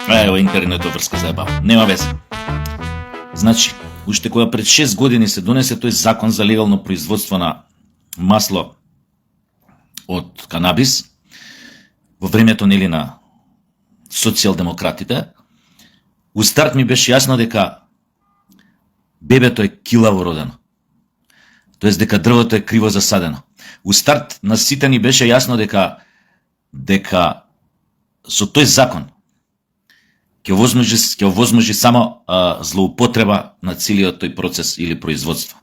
Ево, интернетот врска заебава. Нема везе. Значи, уште кога пред 6 години се донесе тој закон за легално производство на масло од канабис, во времето нели на социјалдемократите, у старт ми беше јасно дека бебето е килаво родено. Тоест дека дрвото е криво засадено. У старт на сите ни беше јасно дека со тој закон ќе овозможи само злоупотреба на целиот тој процес или производство.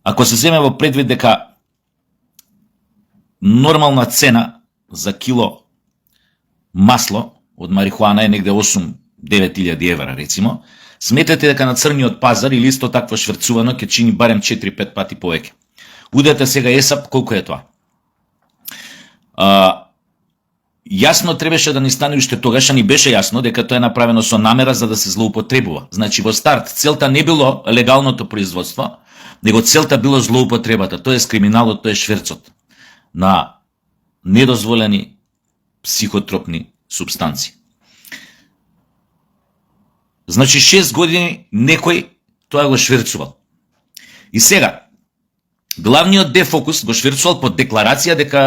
Ако се земе во предвид дека нормална цена за кило масло од марихуана е негде 8-9 евра, рецимо, сметете дека на црниот пазар или исто такво шверцувано ќе чини барем 4-5 пати повеќе. Удете сега есап колку е тоа. Јасно требаше да ни стане уште тогаш, ни беше јасно дека тоа е направено со намера за да се злоупотребува. Значи во старт целта не било легалното производство, него целта било злоупотребата, тоа е криминалот, тоа е шверцот на недозволени психотропни супстанции. Значи 6 години некој тоа го шверцувал. И сега главниот дефокус го шверцувал под декларација дека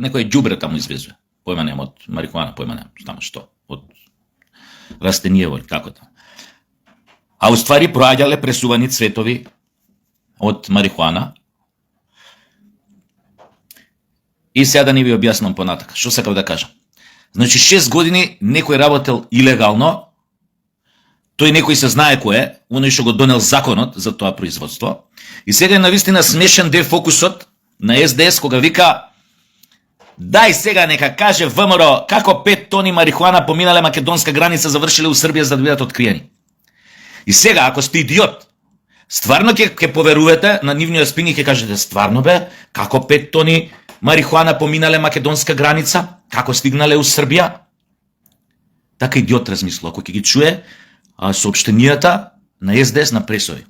некој ѓубре таму извезува. Појма нема од марихуана, појма нема, таму што, од растениево или како тоа. А уствари проаѓале пресувани цветови од марихуана. И сега да не ви објаснам понатака. Што сакав да кажам? Значи 6 години некој работел илегално, тој некој се знае кој е, оној што го донел законот за тоа производство. И сега е навистина смешен дефокусот на СДС кога вика дај сега нека каже ВМРО како 5 тони марихуана поминале македонска граница, завршиле у Србија за да бидат откриени. И сега ако сте идиот, стварно ќе поверувате на нивниот спин и ќе кажете стварно бе, како 5 тони марихуана поминале македонска граница, како стигнале у Србија? Така идиот размислува, ако ќе ги чуе соопштенијата на СДС на пресови.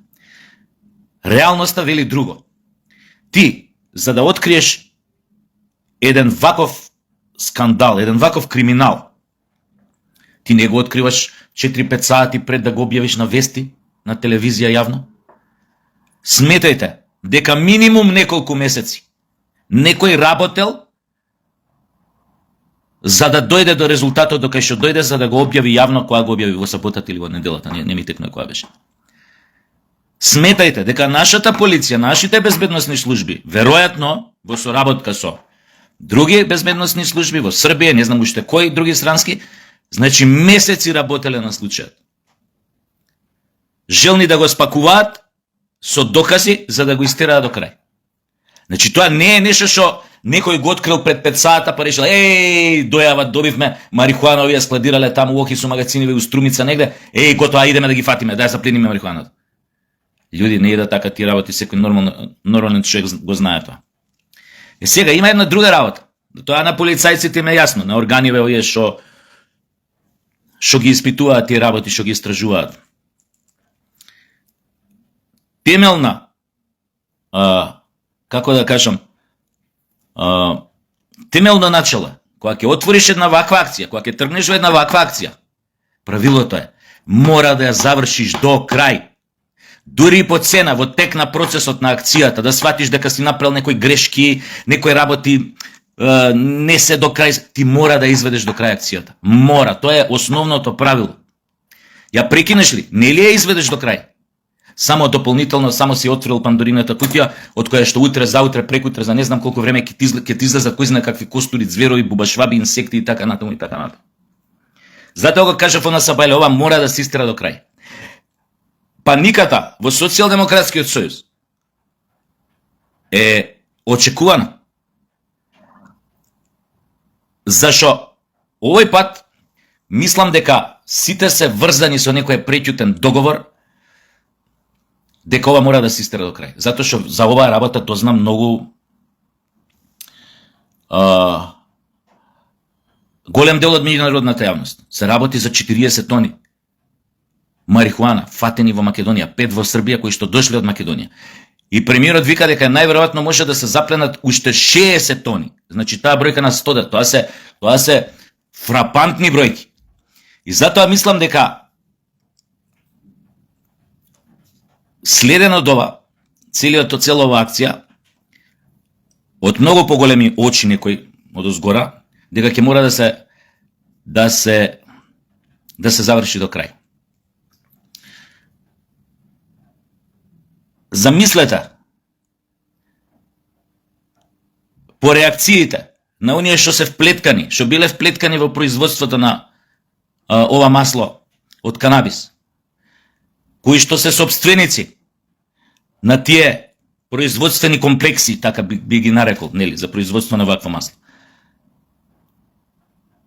Реалноста вели друго. Ти, за да откриеш еден ваков скандал, еден ваков криминал, ти не го откриваш 4-5 сати пред да го објавиш на вести, на телевизија јавно? Сметајте дека минимум неколку месеци некој работел за да дојде до резултатот до кај што дојде, за да го објави јавно, која го објави во саботата или во неделата, не ми текнува која беше. Сметајте дека нашата полиција, нашите безбедносни служби, веројатно во соработка со други безбедносни служби во Србија, не знам уште кои други странски, значи месеци работеле на случајот. Желни да го спакуваат со докази за да го истераат до крај. Значи тоа не е нешто што некој го открил пред 5 сата па решил дојава, добивме марихуана, овие складирале таму у Охису магазиниве у Струмица негде, готоа идеме да ги фатиме, да ја заплениме марихуаната. Луѓе, не е да така ти работи, секој нормален човек го знае тоа. И сега има една друга работа. Тоа на полицајците ме јасно, на органиве овие што ги испитуваат тие работи, што ги истражуваат. Темелна, како да кажам, темелно начало, кога ќе отвориш една ваква акција, кога ќе тргнеш во една ваква акција, правилото е, мора да ја завршиш до крај. Дури и по цена во тек на процесот на акцијата, да сватиш дека си направил некои грешки, некои работи не се до крај, ти мора да изведеш до крај акцијата. Мора, тоа е основното правило. Ја прекинеш ли? Не ли ја изведеш до крај? Само дополнително, само си отворил Пандорината кутија, од која што утре, заутре, прекутре, за не знам колку време ќе ти излезат кој знае какви костури, зверови, бубашваби, инсекти и така натаму и така натаму. Затоа го кажав она Сабајле, ова мора да се истера до крај. Паниката во Социјалдемократскиот сојуз е очекувана. Зашо овој пат мислам дека сите се врзани со некој преќутен договор дека ова мора да се истера до крај. Затоа што за оваа работа дознам многу голем дел од меѓународната јавност. Се работи за 40 тони марихуана фатени во Македонија, 5 во Србија кои што дошле од Македонија. И премиерот вика дека најверојатно може да се запленат уште 60 тони. Значи таа бројка на 100, тоа се фрапантни бројки. И затоа мислам дека следено од ова, цела ова акција, од многу поголеми очи некој од озгора, дека ќе мора да се заврши до крај. Замислете по реакциите на оние што се вплеткани, што биле вплеткани во производството на ова масло од канабис, кои што се собственици на тие производствени комплекси, така би ги нарекол, нели, за производство на вакво масло.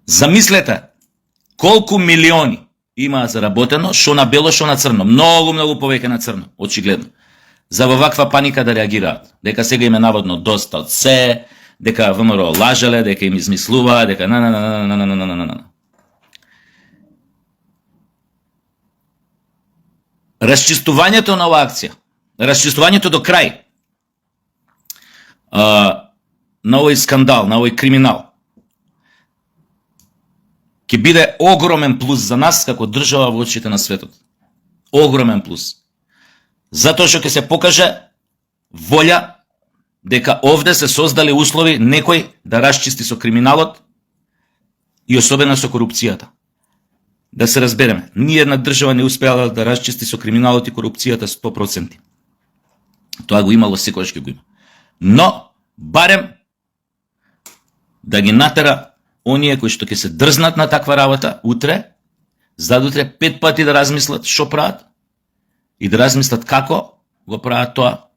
Замислете колку милиони имаа заработено, што на бело, што на црно, многу повеќе на црно, очигледно, за во ваква паника да реагираат, дека сега им е наводно доста од се, дека ВМРО лажале, дека им измислуваа, дека Расчистувањето на оваа акција, расчистувањето до крај на овој скандал, на овој криминал, ќе биде огромен плюс за нас како држава во очите на светот. Огромен плюс. Затоа што ќе се покаже волја дека овде се создали услови некој да расчисти со криминалот и особено со корупцијата. Да се разбереме, ниједна држава не успеала да расчисти со криминалот и корупцијата 100%. Тоа го имало, секогаш ќе го има. Но, барем да ги натера оние кои што ќе се дрзнат на таква работа утре, задутре 5 пати да размислат што прават и да размислат како го прават тоа.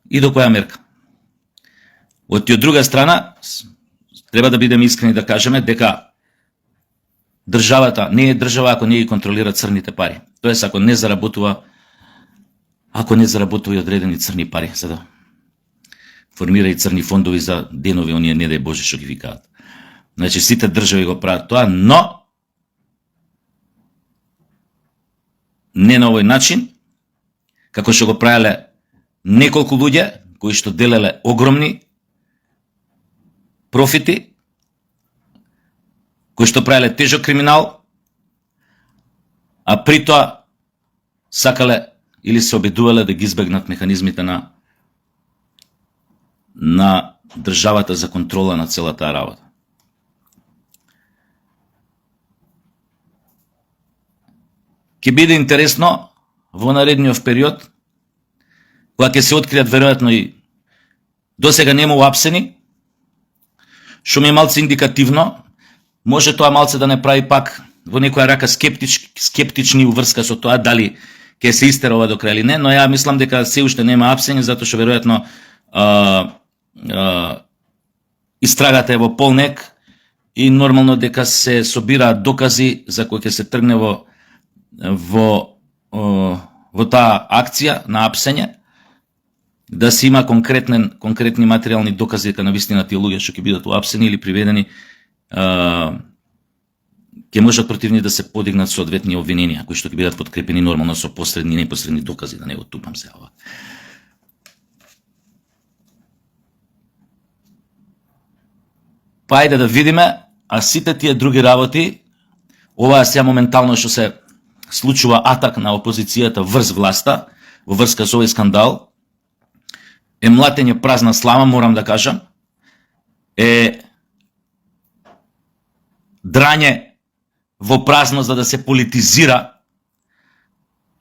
И до која мерка. Од друга страна, треба да бидеме искрени да кажеме дека државата не е држава ако не ги контролира црните пари. Тоест ако не заработува и одредени црни пари, за да формира и црни фондови за денови, оние не дај Боже што ги викаат. Значи сите држави го прават тоа, но не на овој начин, како што го правеле неколку луѓе кои што делеле огромни профити, кои што правеле тежок криминал, а при тоа сакале или се обидувале да ги избегнат механизмите на државата за контрола на целата работа. Ќе биде интересно во наредниот период, кога ќе се откријат веројатно и досега нема уапсени, што ми е малце индикативно, може тоа малце да не прави пак во некоја рака скептични уврска со тоа дали ќе се истера ова до крај или не, но ја мислам дека се уште нема апсени, затоа што веројатно истрагата е во полнек и нормално дека се собираат докази за кои ќе се тргне во таа акција на апсење, да се има конкретни материјални докази дека навистина тие луѓе што ќе бидат уапсени или приведени ќе можат против нив да се подигнат соодветни обвиненија, кои што ќе бидат подкрепени нормално со посредни и непосредни докази, да не го тупам се ова. Па ајде да видиме, а сите тие други работи, ова сега моментално што се случува атак на опозицијата врз власта, во врска со овој скандал, е млатење празна слама, морам да кажам, е драње во празно за да се политизира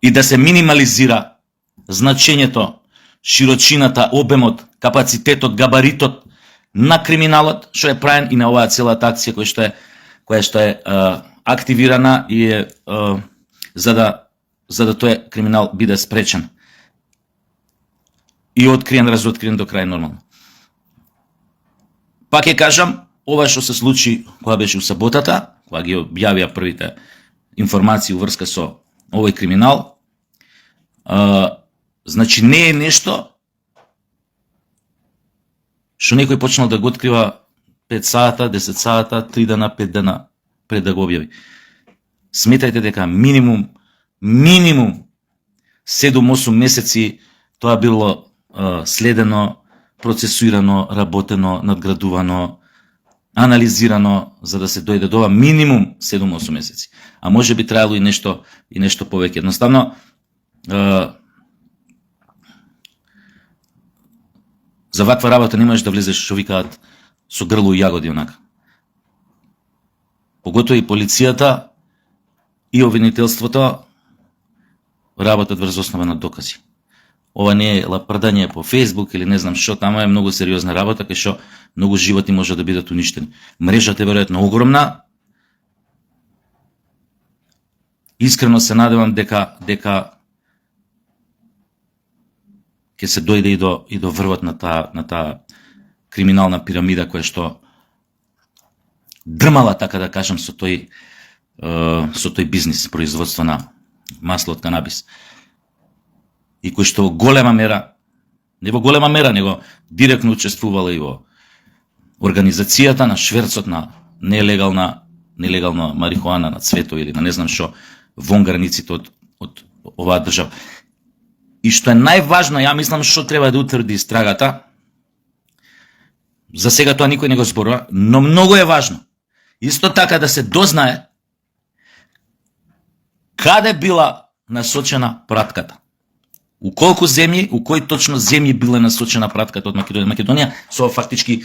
и да се минимализира значењето, широчината, обемот, капацитетот, габаритот на криминалот, што е правен и на оваа целата акција која што е активирана и е за да тој криминал биде спречен и откриен, разоткриен до крај нормално. Пак ќе кажам, ова што се случи кога беше у саботата, кога ги објавија првите информации уврска со овој криминал, значи не е нешто што некој почнал да го открива 5 сата, 10 сата, 3 дена, 5 дена пред да го објави. Сметајте дека минимум 7-8 месеци тоа било следено, процесуирано, работено, надградувано, анализирано за да се дојде до ова минимум 7-8 месеци. А може би траело и нешто повеќе. Едноставно за ваква работа не можеш да влезеш, што викаат, со грло и јагоди онака. Поготоа и полицијата и обвинителството работат врз основа на докази. Ова не е лапрдање по Facebook или не знам што, тама е многу сериозна работа, кај што многу животи може да бидат уништени. Мрежата е веројатно огромна. Искрено се надевам дека ќе се дојде и до врвот на таа криминална пирамида која што дрмала, така да кажам, со тој бизнис, производство на масло од канабис. И кој што во голема мера, не во голема мера, него директно учествувала и во организацијата на шверцот на нелегална марихуана на цвето или на не знам што вон границите од оваа држава. И што е најважно, ја мислам што треба да утврди истрагата, за сега тоа никој не го зборува, но многу е важно исто така да се дознае каде била насочена пратката. У колку земји, у кои точно земји била насочена пратката од Македонија. Македонија со фактички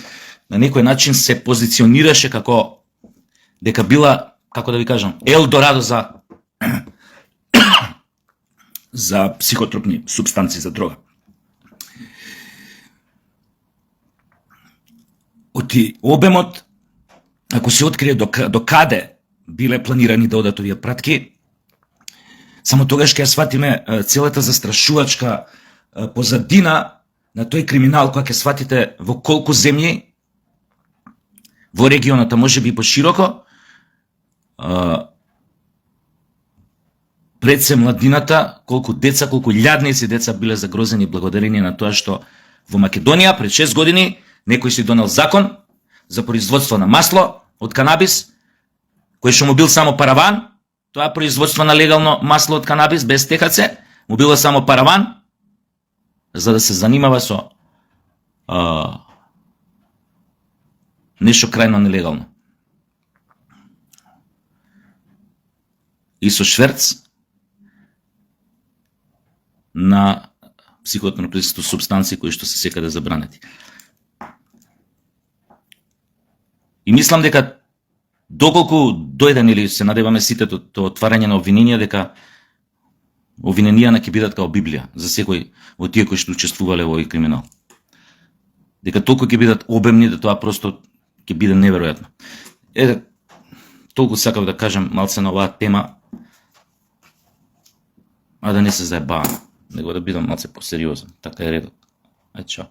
на некој начин се позиционираше како дека била, како да ви кажам, Елдорадо за психотропни супстанции, за дрога. Оти обемот, ако се открие до каде биле планирани да одат овие пратки, само тогаш ќе ја сватиме целата застрашувачка позадина на тој криминал, која ќе сватите во колку земји во регионот, а може би пошироко, пред се младината, колку деца, колку илјадници деца биле загрозени благодарение на тоа што во Македонија пред 6 години некој си донел закон за производство на масло од канабис, кој што му бил само параван. Тоа производство на легално масло од канабис без ТХЦ му било само параван за да се занимава со нешто крајно нелегално. И со шверц на психотропни супстанции кои што се секаде забранети. И мислам дека доколку дојден или се надеваме сите до отварање на обвиненија, дека обвиненија ќе бидат као Библија за секој од тие кои што учествувале во овој криминал. Дека толку ќе бидат обемни да тоа просто ќе биде неверојатно. Толку сакав да кажам малце на оваа тема, а да не се заебавам, него да бидам малце посериозен. Така е редот. Ај, чао.